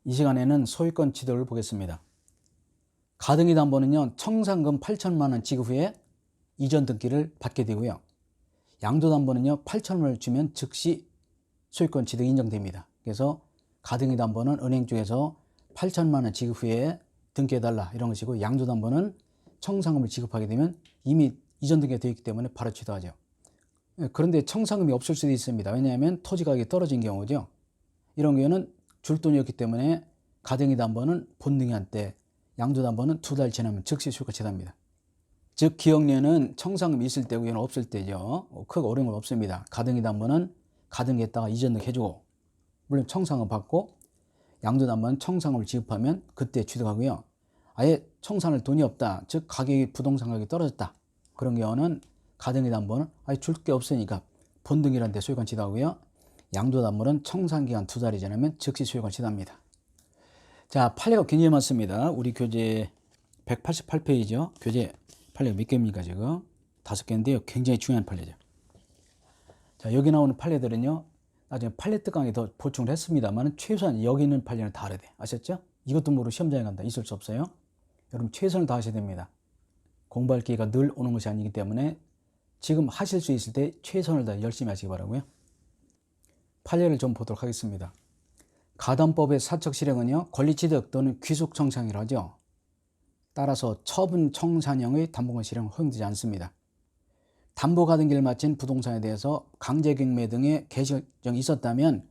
이 시간에는 소유권 지도를 보겠습니다. 가등기 담보는요, 청산금 8천만 원 지급 후에 이전 등기를 받게 되고요. 양도담보는요, 8천만 원을 주면 즉시 소유권 취득이 인정됩니다. 그래서 가등기 담보는 은행 쪽에서 8천만 원 지급 후에 등기해달라 이런 것이고, 양도담보는 청산금을 지급하게 되면 이미 이전 등기가 되어 있기 때문에 바로 취득하죠. 그런데 청산금이 없을 수도 있습니다. 왜냐하면 토지 가격이 떨어진 경우죠. 이런 경우에는 줄 돈이 없기 때문에 가등기 담보는 본등기한 때, 양도담보는 2달 지나면 즉시 소유권 취득합니다. 즉 기억년은 청산금이 있을 때고 얘는 없을 때죠. 크게 어려운 건 없습니다. 가등기 담보는 가등기했다가 이전 등기 해주고, 물론 청산금 받고, 양도담보는 청산금을 지급하면 그때 취득하고요. 아예 청산할 돈이 없다, 즉 가격이 부동산 가격이 떨어졌다, 그런 경우는 가등기 담보는 아예 줄 게 없으니까 본등기란 데 소유권 취득하고요. 양도담보는 청산기간 2달이 지나면 즉시 소유권 취득합니다. 자, 판례가 굉장히 많습니다. 우리 교재 188페이지요. 교재 판례가 몇 개입니까 지금? 5개인데요. 굉장히 중요한 판례죠. 자, 여기 나오는 판례들은요, 나중에 판례 특강에 더 보충을 했습니다만 최소한 여기 있는 판례는 다 알아야 돼. 아셨죠? 이것도 모르고 시험장에 간다, 있을 수 없어요. 여러분 최선을 다하셔야 됩니다. 공부할 기회가 늘 오는 것이 아니기 때문에 지금 하실 수 있을 때 최선을 다해 열심히 하시기 바라고요. 판례를 좀 보도록 하겠습니다. 가담법의 사적 실행은요, 권리취득 또는 귀속청산이라 하죠. 따라서 처분 청산형의 담보권 실행은 허용되지 않습니다. 담보가등기를 마친 부동산에 대해서 강제경매 등의 개시정이 있었다면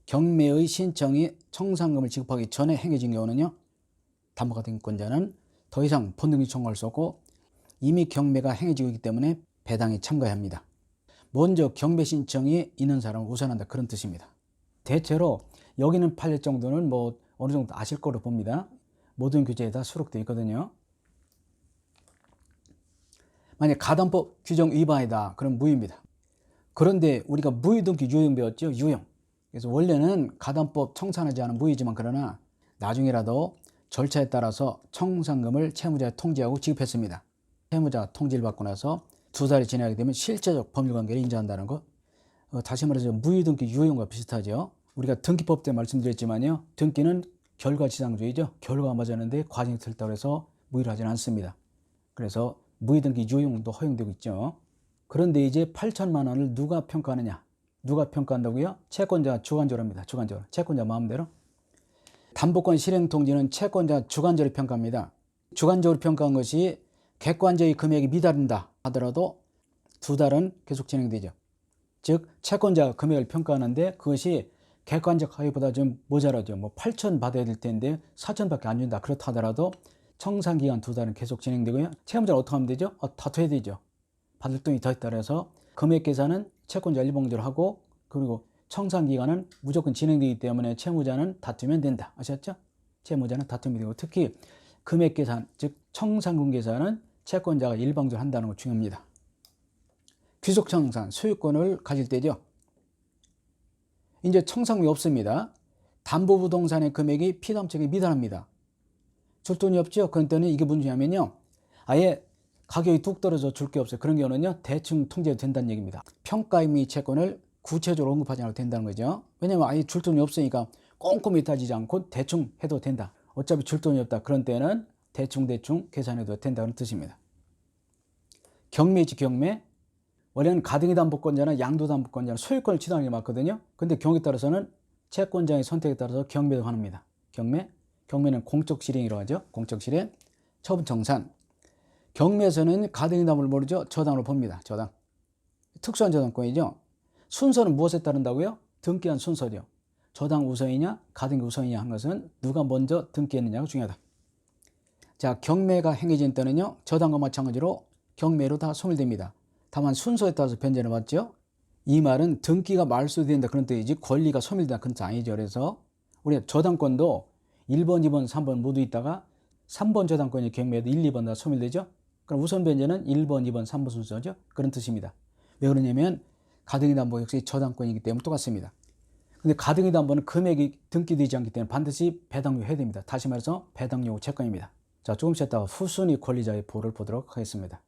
경매의 신청이 청산금을 지급하기 전에 행해진 경우는요, 담보가등기권자는 더 이상 본등기 청구할 수 없고 이미 경매가 행해지고 있기 때문에 배당에 참가해야 합니다. 먼저 경매 신청이 있는 사람을 우선한다, 그런 뜻입니다. 대체로 여기는 판례 정도는 뭐 어느 정도 아실 거로 봅니다. 모든 교재에 다 수록되어 있거든요. 만약 가담법 규정 위반이다, 그럼 무효입니다. 그런데 우리가 무효등기 유효형 배웠죠? 유효형. 그래서 원래는 가담법 청산하지 않은 무효지만, 그러나 나중에라도 절차에 따라서 청산금을 채무자에 통지하고 지급했습니다. 채무자 통지를 받고 나서 2달이 지나게 되면 실제적 법률관계를 인정한다는 것. 다시 말해서 무효등기 유효형과 비슷하죠. 우리가 등기법 때 말씀드렸지만요, 등기는 결과지상주의죠. 결과가 맞았는데 과정이 틀렸다고 해서 무효를 하지는 않습니다. 그래서 무효등기 유효형도 허용되고 있죠. 그런데 이제 8천만 원을 누가 평가하느냐? 누가 평가한다고요? 채권자가 주관적으로 합니다. 주관적으로. 채권자 마음대로. 담보권 실행 통지는 채권자 주관적으로 평가합니다. 주관적으로 평가한 것이 객관적인 금액이 미달한다 하더라도 2달은 계속 진행되죠. 즉 채권자가 금액을 평가하는데 그것이 객관적 가격보다 좀 모자라죠. 뭐 8천 받아야 될 텐데 4천밖에 안 준다, 그렇다 하더라도 청산기간 2달은 계속 진행되고요. 채무자는 어떻게 하면 되죠? 다퉈야 되죠. 받을 돈이 더 있다 그래서 금액 계산은 채권자 일방적으로 하고, 그리고 청산기간은 무조건 진행되기 때문에 채무자는 다투면 된다. 아셨죠? 채무자는 다투면 되고, 특히 금액 계산, 즉 청산금 계산은 채권자가 일방적으로 한다는 거 중요합니다. 귀속청산, 소유권을 가질 때죠. 이제 청산금이 없습니다. 담보부동산의 금액이 피담책에 미달합니다. 줄 돈이 없죠? 그런 때는 이게 문제냐면요, 아예 가격이 뚝 떨어져 줄 게 없어요. 그런 경우는요, 대충 통제해도 된다는 얘기입니다. 평가임의 채권을 구체적으로 언급하지 않아도 된다는 거죠. 왜냐면 아예 줄 돈이 없으니까 꼼꼼히 따지지 않고 대충 해도 된다. 어차피 줄 돈이 없다, 그런 때는 대충 계산해도 된다는 뜻입니다. 경매지, 경매. 원래는 가등기 담보권자나 양도 담보권자는 소유권을 취득하는 게 맞거든요. 근데 경우에 따라서는 채권자의 선택에 따라서 경매도 가능합니다. 경매는 공적 실행이라고 하죠. 공적 실행. 처분 청산. 경매에서는 가등기 담보를 모르죠. 저당으로 봅니다. 저당. 특수한 저당권이죠. 순서는 무엇에 따른다고요? 등기한 순서죠. 저당 우선이냐 가등기 우선이냐 한 것은 누가 먼저 등기했느냐가 중요하다. 자, 경매가 행해진 때는요, 저당과 마찬가지로 경매로 다 소멸됩니다. 다만 순서에 따라서 변제를 받죠. 이 말은 등기가 말소된다 그런 뜻이지 권리가 소멸된다 그런 뜻 아니죠. 그래서 우리가 저당권도 1번, 2번, 3번 모두 있다가 3번 저당권이 경매에도 1, 2번 다 소멸되죠. 그럼 우선 변제는 1번, 2번, 3번 순서죠. 그런 뜻입니다. 왜 그러냐면 가등기 담보 역시 저당권이기 때문에 똑같습니다. 근데 가등기 담보는 금액이 등기되지 않기 때문에 반드시 배당료 해야 됩니다. 다시 말해서 배당료 채권입니다. 자, 조금씩 했다가 후순위 권리자의 보호를 보도록 하겠습니다.